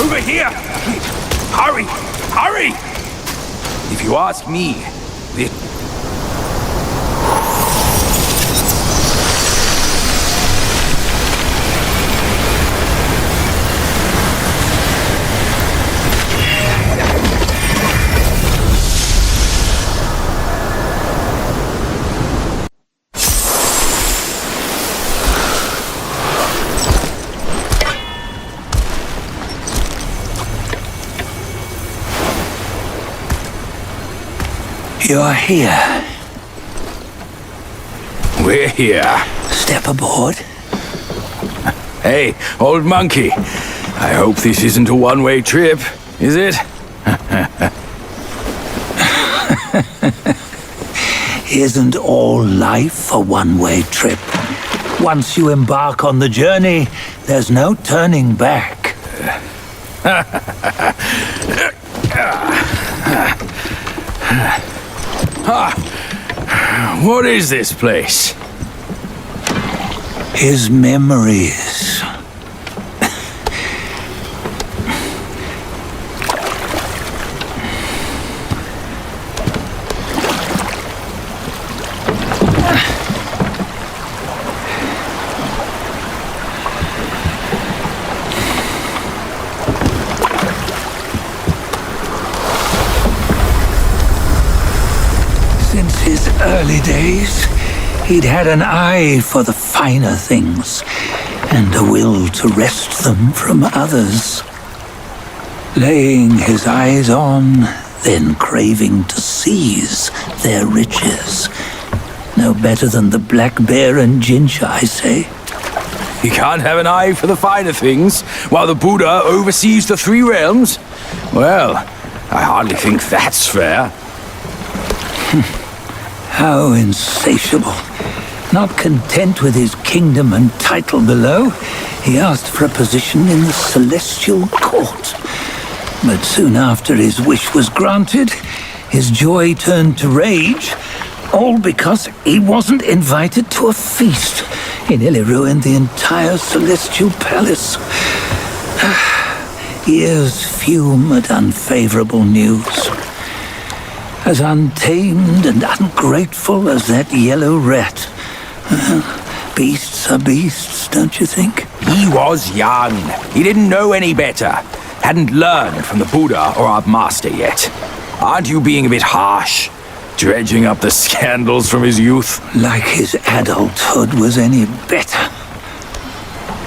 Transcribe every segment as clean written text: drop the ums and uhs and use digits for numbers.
Over here! Hurry! Hurry! If you ask me, this... You're here. We're here. Step aboard. Hey, old monkey. I hope this isn't a one-way trip, is it? Isn't all life a one-way trip? Once you embark on the journey, there's no turning back. What is this place? His memories. Since his early days, he'd had an eye for the finer things and a will to wrest them from others. Laying his eyes on, then craving to seize their riches. No better than the black bear and ginger, I say. You can't have an eye for the finer things while the Buddha oversees the three realms? Well, I hardly think that's fair. How insatiable. Not content with his kingdom and title below, he asked for a position in the celestial court. But soon after his wish was granted, his joy turned to rage, all because he wasn't invited to a feast. He nearly ruined the entire celestial palace. Ears fume at unfavorable news. As untamed and ungrateful as that yellow rat. Beasts are beasts, don't you think? He was young. He didn't know any better. Hadn't learned from the Buddha or our master yet. Aren't you being a bit harsh? Dredging up the scandals from his youth? Like his adulthood was any better.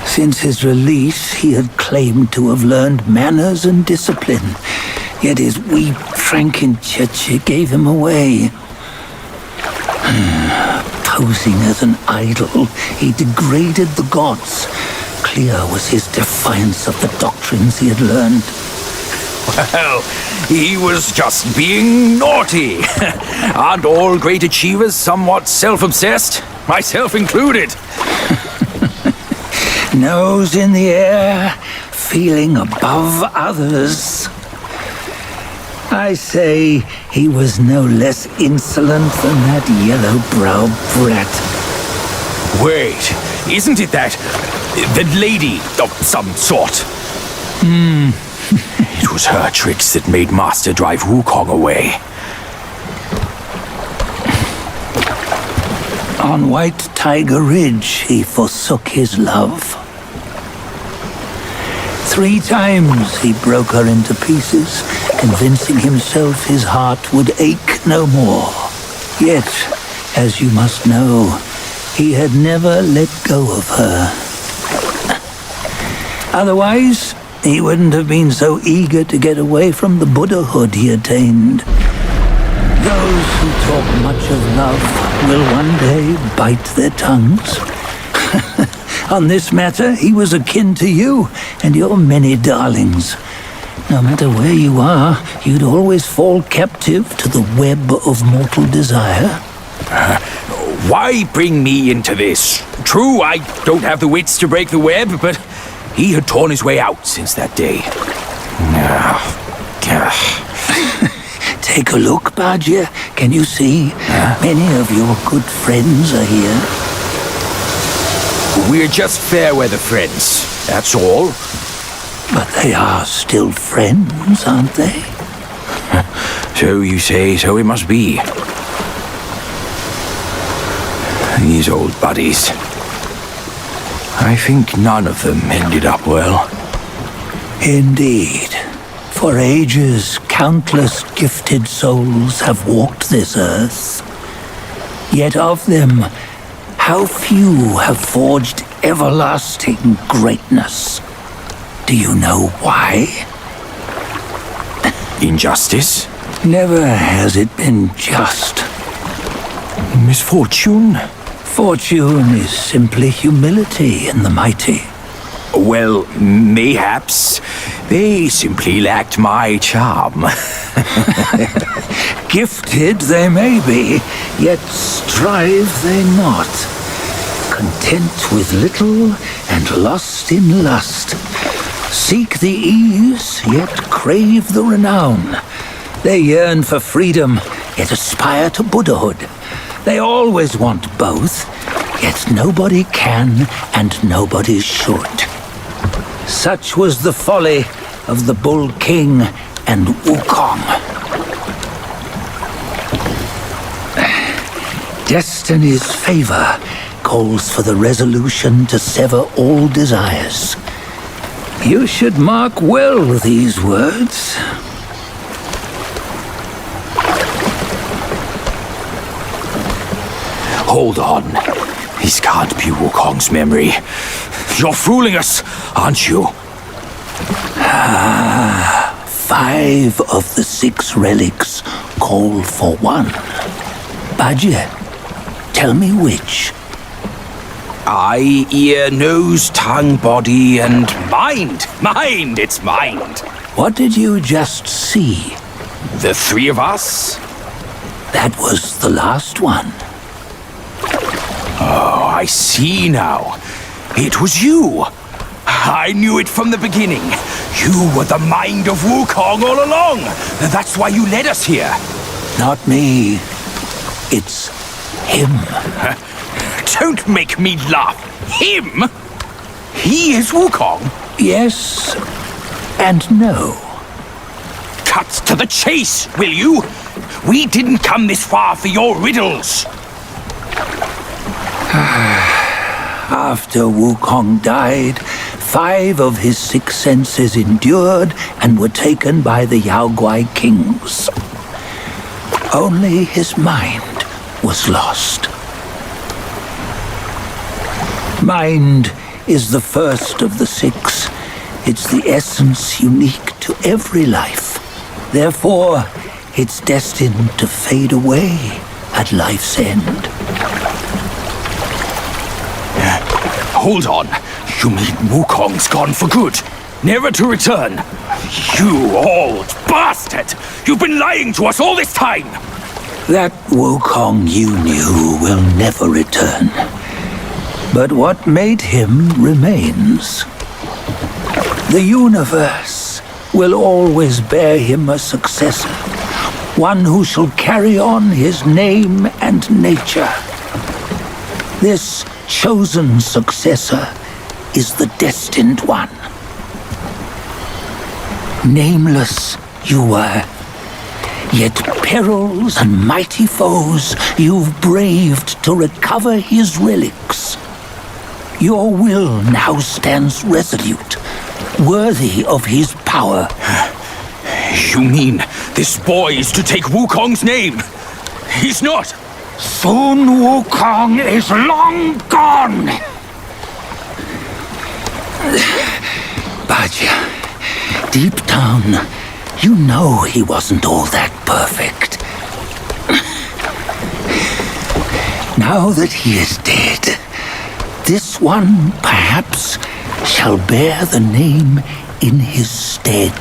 Since his release, he had claimed to have learned manners and discipline. Yet his weak Frankenchurch gave him away. Posing as an idol, he degraded the gods. Clear was his defiance of the doctrines he had learned. Well, he was just being naughty. Aren't all great achievers somewhat self-obsessed? Myself included. Nose in the air, feeling above others. I say he was no less insolent than that yellow-browed brat. Wait, isn't it that lady of some sort? It was her tricks that made Master drive Wukong away. On White Tiger Ridge, he forsook his love. 3 times he broke her into pieces, convincing himself his heart would ache no more. Yet, as you must know, he had never let go of her. Otherwise, he wouldn't have been so eager to get away from the Buddhahood he attained. Those who talk much of love will one day bite their tongues. On this matter, he was akin to you and your many darlings. No matter where you are, you'd always fall captive to the web of mortal desire. Why bring me into this? True, I don't have the wits to break the web, but he had torn his way out since that day. Take a look, Bajia. Can you see? Many of your good friends are here. We're just fair weather friends, that's all. But they are still friends, aren't they? So you say, so it must be. These old buddies. I think none of them ended up well. Indeed. For ages, countless gifted souls have walked this earth. Yet of them, how few have forged everlasting greatness? Do you know why? Injustice? Never has it been just. Misfortune? Fortune is simply humility in the mighty. Well, mayhaps they simply lacked my charm. Gifted they may be, yet strive they not. Content with little and lost in lust. Seek the ease, yet crave the renown. They yearn for freedom, yet aspire to Buddhahood. They always want both, yet nobody can and nobody should. Such was the folly of the Bull King and Wukong. Destiny's favor calls for the resolution to sever all desires. You should mark well these words. Hold on. This can't be Wukong's memory. You're fooling us, aren't you? 5 of the 6 relics call for one. Bajie, tell me which. Eye, ear, nose, tongue, body, and mind. Mind, it's mind. What did you just see? The 3 of us? That was the last one. Oh, I see now. It was you. I knew it from the beginning. You were the mind of Wukong all along. That's why you led us here. Not me. It's him. Don't make me laugh. Him? He is Wukong? Yes and no. Cut to the chase, will you? We didn't come this far for your riddles. After Wukong died, 5 of his 6 senses endured and were taken by the Yaoguai kings. Only his mind was lost. Mind is the first of the 6. It's the essence unique to every life. Therefore, it's destined to fade away at life's end. Hold on. You mean Wukong's gone for good? Never to return? You old bastard! You've been lying to us all this time! That Wukong you knew will never return. But what made him remains. The universe will always bear him a successor. One who shall carry on his name and nature. This chosen successor is the destined one. Nameless you were, yet perils and mighty foes you've braved to recover his relics. Your will now stands resolute, worthy of his power. You mean this boy is to take Wukong's name? He's not! Sun Wukong is long gone! Bajie, deep down, you know he wasn't all that perfect. Now that he is dead, this one, perhaps, shall bear the name in his stead.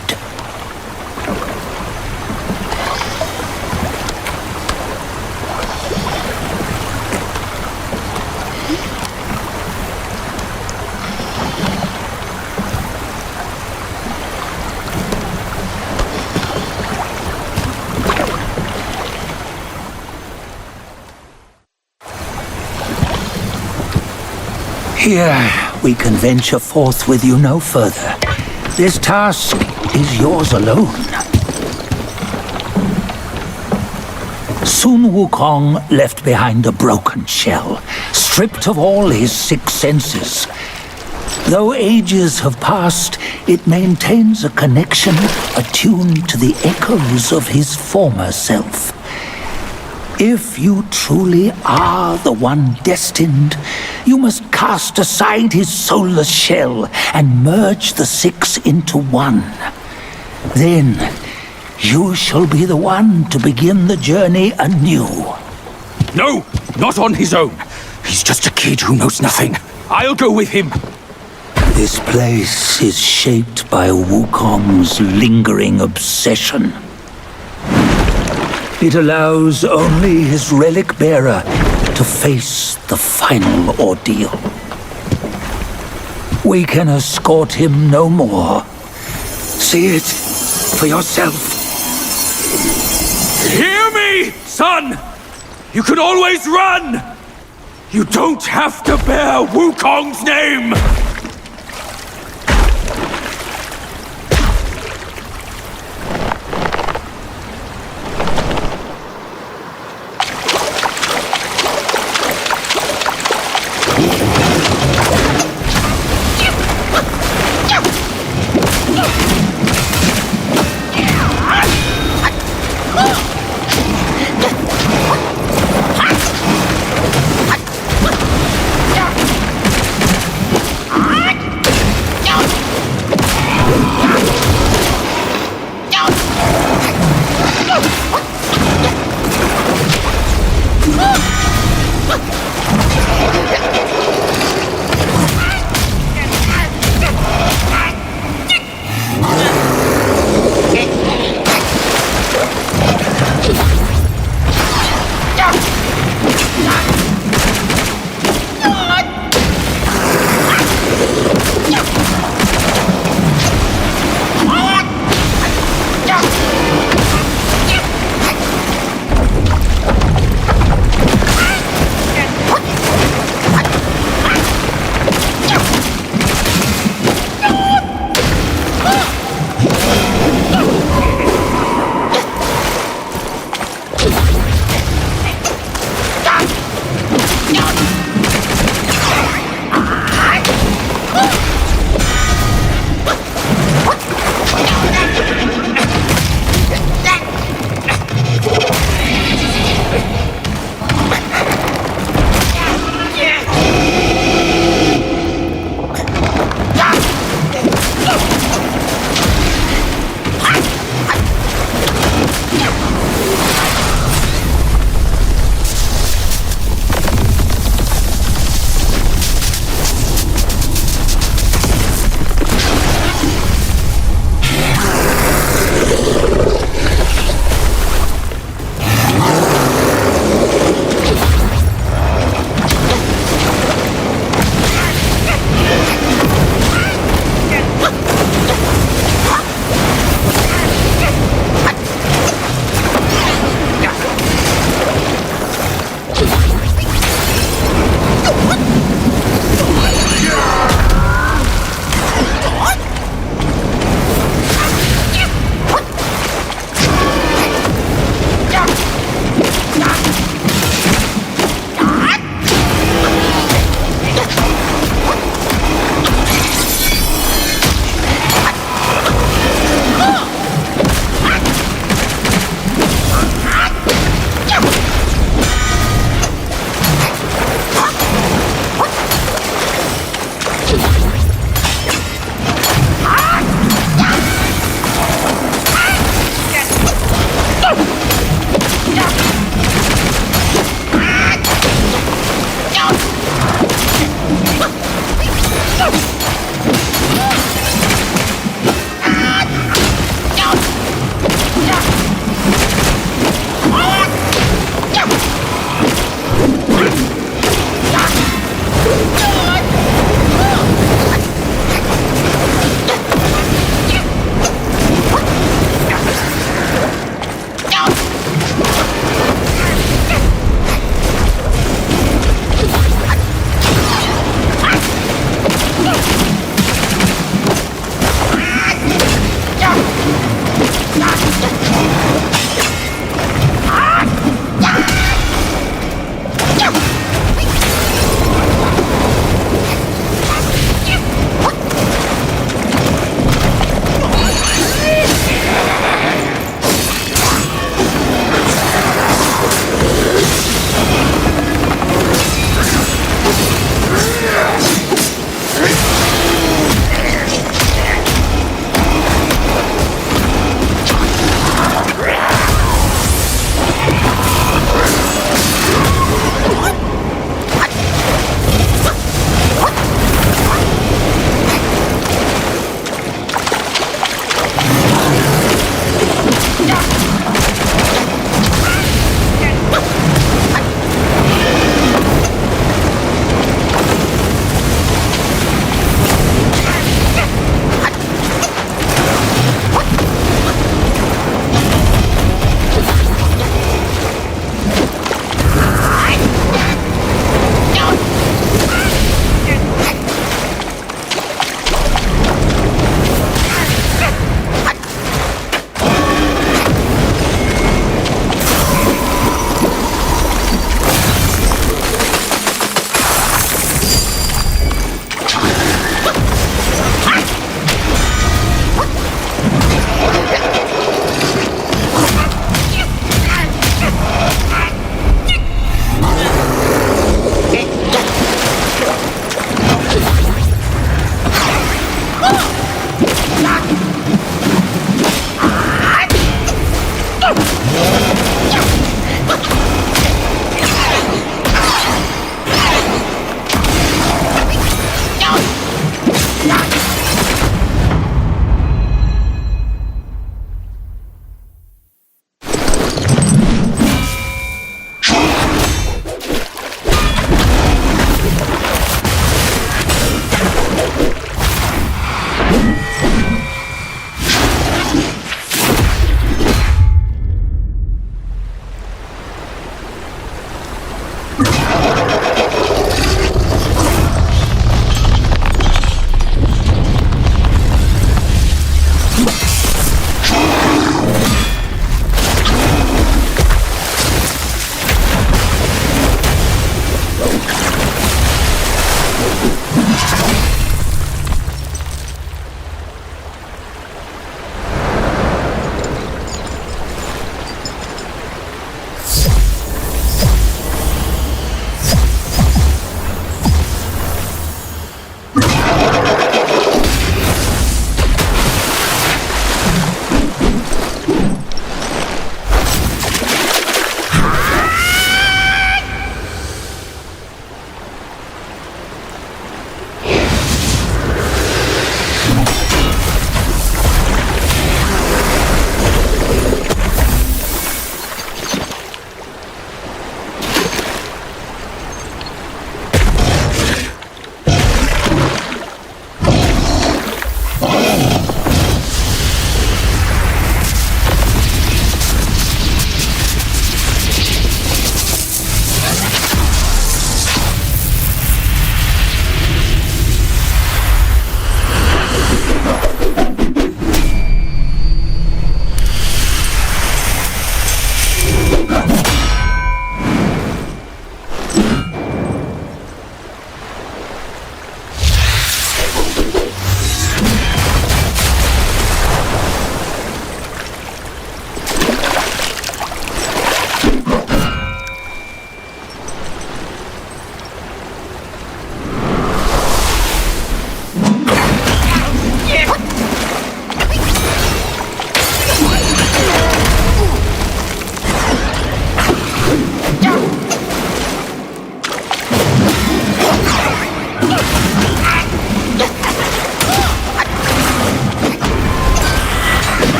Here, we can venture forth with you no further. This task is yours alone. Sun Wukong left behind a broken shell, stripped of all his 6 senses. Though ages have passed, it maintains a connection attuned to the echoes of his former self. If you truly are the one destined, you must cast aside his soulless shell and merge the 6 into one. Then, you shall be the one to begin the journey anew. No, not on his own. He's just a kid who knows nothing. I'll go with him. This place is shaped by Wukong's lingering obsession. It allows only his relic bearer to face the final ordeal. We can escort him no more. See it for yourself. Hear me, son! You can always run! You don't have to bear Wukong's name!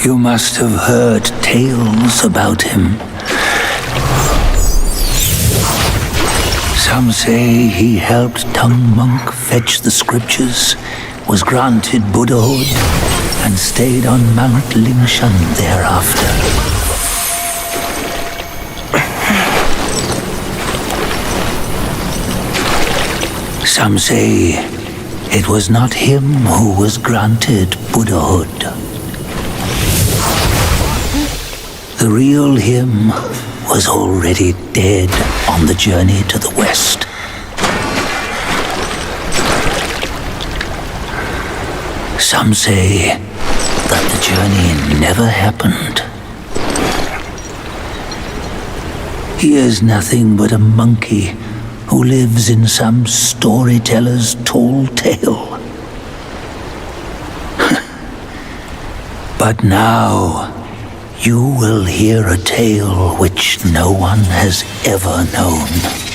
You must have heard tales about him. Some say he helped Tung Monk fetch the scriptures, was granted Buddhahood, and stayed on Mount Lingshan thereafter. Some say it was not him who was granted Buddhahood. The real him was already dead on the journey to the west. Some say that the journey never happened. He is nothing but a monkey who lives in some storyteller's tall tale. But now, you will hear a tale which no one has ever known.